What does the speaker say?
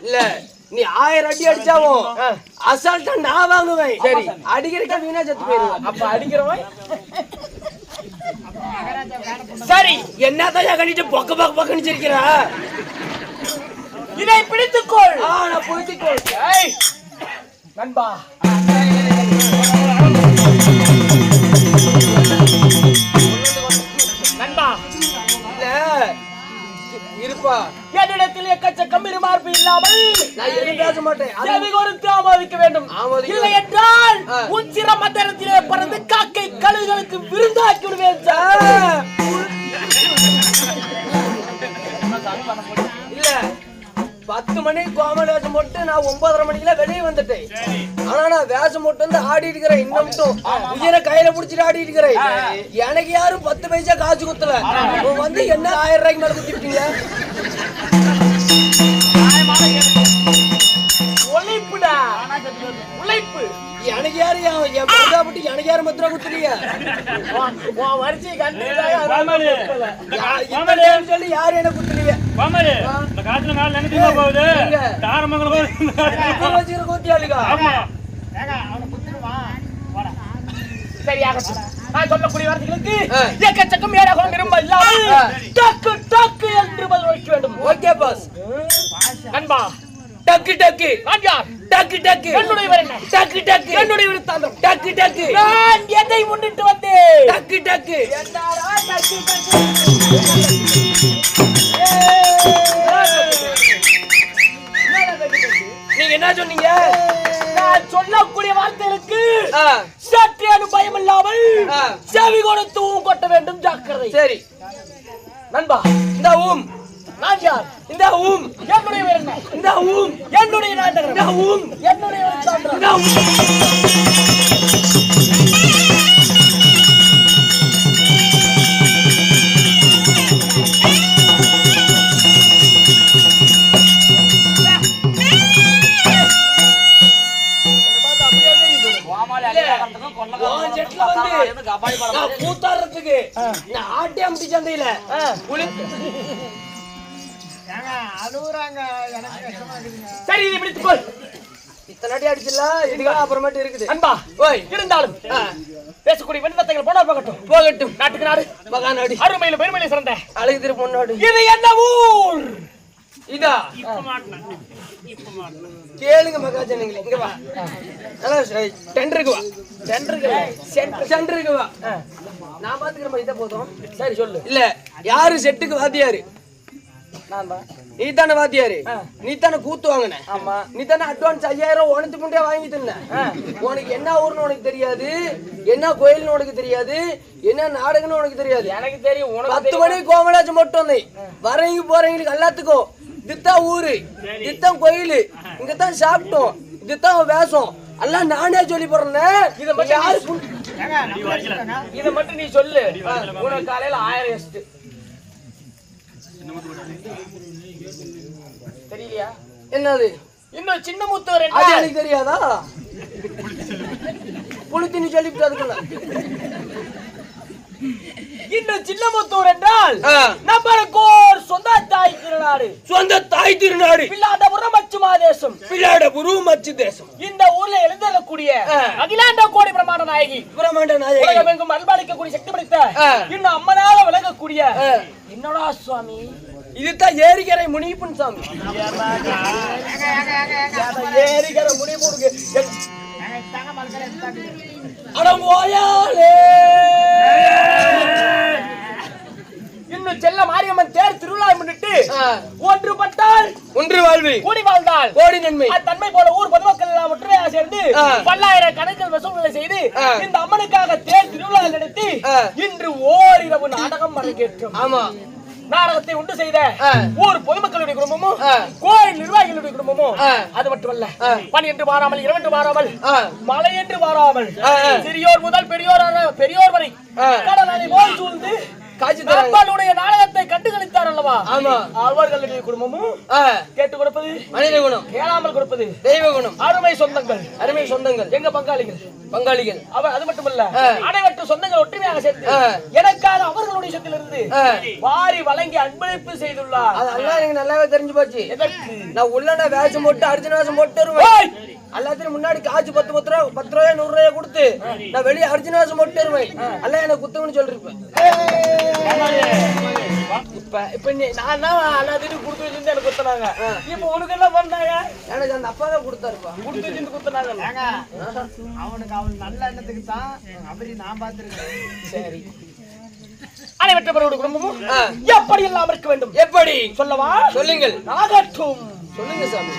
இல்ல நீ 1000 அடி அடிச்சாவும் அசால்ட்டா நான் வாங்குவேன். சரி அடிக்கிறக்க வீணா செத்து போயிருவேன். அப்ப அடிக்கிறவன் சரி என்னதான் கண்டிட்டு பொக்க பொக்க பொக்கன்னு சிரிக்கிறா. இதை பிடித்துக்கொள். நான் பிடித்துக்கொள். நண்பா நண்பா இல்ல இருப்பா என்னிடத்தில் எக்கச்சக்கம் இருமார்பு இல்லாமல் நான் எதுவும் பேச மாட்டேன். செவி கொடுத்து ஆமோதிக்க வேண்டும். இல்லை என்றால் உன் சிற மந்திரத்திலே பறந்து காக்கை கழுகுகளுக்கு விருந்தாக்கி விடுவேன். இல்ல 10 மணிக்கு கோமல் வேஷம் போட்டு நான் 9:30 மணிக்குல வெளியே வந்துட்டேன். ஆனா நான் வேஷம் போட்டு வந்து ஆடி இருக்கிறேன். இன்னும் உயிரை கையில புடிச்சிட்டு ஆடி இருக்கிறேன். எனக்கு யாரும் 10 பைசா காசு குத்தல. வந்து என்ன 1000 ரூபாய்க்கு மேல குத்திட்டீங்க. உழைப்புடா உழைப்பு. எனக்கு யாரு என் பைசா போட்டு எனக்கு யாரும் 10 ரூபா குத்துறீங்க. வரிசை கண்டு சொல்லி யாரு என்ன குத்துறீங்க. சொல்லக்கூடிய வார்த்தைகளுக்கு எக்கச்சக்கம் ஏடாகும் விரும்ப இல்லாமல் டக்கு டக்கு என்று பதில் வைக்க வேண்டும். Okay boss. நண்பா டக்கு டக்கு டக்கு டக்கு என்னுடைய வரேன். டக்கு டக்கு என்னுடைய விருத்தாந்தம். டக்கு டக்கு நான் எதை முன்னிட்டு வந்தேன். டக்கு டக்கு என்னடா டக்கு டக்கு. நீங்க என்ன சொன்னீங்க. நான் சொல்லக்கூடிய வார்த்தைகளுக்கு சற்றே பயம் இல்லாமல் செவி கொடுத்து ஊம் கொட்ட வேண்டும், ஜாக்கிரதை. சரி நண்பா, இந்த ஊம் நான் யார்? இந்த ஊம் என்னுடைய பேர் என்ன? இந்த ஊம் என்னுடைய நாட்டகம். இந்த ஊம் என்னுடைய சான்றார். இந்த ஊம் கூத்தாடுறதுக்கு ஆட்டி அமுட்டி சந்தையில சரி, இது பிடித்து போய் இத்தனை அடி அடிச்சுல இதுக்காக அப்புறமேட்டு இருக்குது. அன்பா, ஓய் இருந்தாலும் பேசக்கூடிய வெண்வத்தைகள் போனா போகட்டும். போகட்டும். நாட்டுக்கு நாடு மகாநாடு அருமையில பெருமையில சிறந்த அழகு திரு பொன்னாடு. இது என்ன ஊர்? இதா கேளுங்க மகாஜனங்களே, இங்க வா. டெண்டருக்கு வா. சென்டருக்கு வா. நான் பாத்துக்கிறேன், இதை போதும். சரி சொல்லு. இல்ல யாரு செட்டுக்கு வாத்தியாரு? நான் தான். நீ தானே வாத்தியாரு? நீ தானே கூத்து வாங்கின? ஆமா. நீ தானே அட்வான்ஸ் 5000 உனக்கு முன்னே வாங்கி தந்த. உனக்கு என்ன ஊர்னு உனக்கு தெரியாது, என்ன கோயில்னு உனக்கு தெரியாது, என்ன நாடகம்னு உனக்கு தெரியாது. எனக்கு தெரியும். 10 மணிக்கு கோமலாச்சும் மட்டும் வந்தேன். வரவங்க போறவங்களுக்கு எல்லாத்துக்கும் இதுதான் ஊரு, இதுதான் கோயில், இங்கதான் சாப்பிட்டோம், இதுதான் வேஷம் எல்லாம் நானே சொல்லி போறேன். இத மட்டும் நீ சொல்லு. உனக்கு காலையில 1000 எஸ்ட் தெரியலையா? என்னது? இன்னும் சின்ன முத்தவர் அது எனக்கு தெரியாதா? புளித்தினி சொல்லிவிட்டு அதுக்குள்ள இன்னும் சின்ன முத்தூர் என்றால் நம்மளுக்கோர் சொந்த தாய் திருநாடு. சொந்த தாய் திருநாடு பில்லாண்டபுரம் மச்சு மாதேசம். பில்லாண்டபுரம் மச்சு தேசம். இந்த ஊர்ல எழுந்தக்கூடிய அகிலாண்ட கோடி பிரமாண்ட நாயகி, பிரமாண்ட நாயகி, உலகமெங்கும் அல்பாளிக்கக்கூடிய சக்தி படைத்த இன்னும் அம்மனால விளங்கக்கூடிய என்னடா சுவாமி, இதுதான் ஏரிக்கரை முனிப்பன் சாமி. ஏரிக்கரை முனிப்பனுக்கு இன்னும் செல்ல மாரியம்மன் தேர் திருவிழா முன்னிட்டு ஒன்றுபட்டால் ஒன்று வாழ்வு, கூடி வாழ்ந்தால் கோடி நன்மை. தன்மை போல ஊர் பொதுமக்கள் எல்லாம் ஒற்றுமையாக சேர்ந்து பல்லாயிரம் கணக்கில் வசூல்களை செய்து இந்த அம்மனுக்காக தேர் திருவிழா நடத்தி இன்று ஓரிரவு நாடகம் அரங்கேற்றும். ஆமா, நாடகத்தை உண்டு செய்த ஊர் பொதுமக்களுடைய குடும்பமும் கோயில் நிர்வாகிகளுடைய குடும்பமும் அது மட்டுமல்ல, பணி என்று மாறாமல், இரவு என்று மாறாமல், மழை என்று மாறாமல், சிறியோர் முதல் பெரியோர் வரை கடலை போல் சூழ்ந்து நம்மளுடைய நாடகத்தை கண்டுகளித்தார் அல்லவா? அவர்களுடைய குடும்பமும் கேட்டுக் கொடுப்பது மனித குணம், கேளாமல் கொடுப்பது தெய்வ குணம். அருமை சொந்தங்கள், அருமை சொந்தங்கள், எங்க பங்காளிகள் அது மட்டுமல்ல, அனைவற்ற சொந்தங்கள் ஒற்றுமையாக சேர்த்து எனக்காக அவர்களுடைய சொத்திலிருந்து வாரி வழங்கி அன்பளிப்பு செய்துள்ளார். அதெல்லாம் எனக்கு நல்லாவே தெரிஞ்சு போச்சு. எதற்கு? நான் உள்ள வேஷம் போட்டு அர்ஜுன வேஷம் போட்டு வருவேன். எல்லாத்தையும் முன்னாடி காசு 10 ரூபாய் 100 ரூபாய் கொடுத்து நான் வெளியே அர்ஜுன வேஷம் போட்டு வருவேன். எல்லாம் எனக்கு குத்தவன்னு சொல்லிருப்பேன். இப்ப நான் தான் எல்லாத்தையும் கொடுத்து வச்சிருந்து எனக்கு குத்துனாங்க. இப்ப உனக்கு என்ன பண்ணாங்க? எனக்கு அந்த அப்பா தான் கொடுத்தாருப்பா. கொடுத்து வச்சிருந்து குத்துனாங்க. அவனுக்கு அவன் நல்ல எண்ணத்துக்கு தான் அப்படி நான் பார்த்திருக்கேன். சரி, அனைவற்றவர்களுடைய குடும்பமும் எப்படி எல்லாம் இருக்க வேண்டும். எப்படி சொல்லவா? சொல்லுங்கள். ஆகட்டும். சொல்லுங்க சாமி.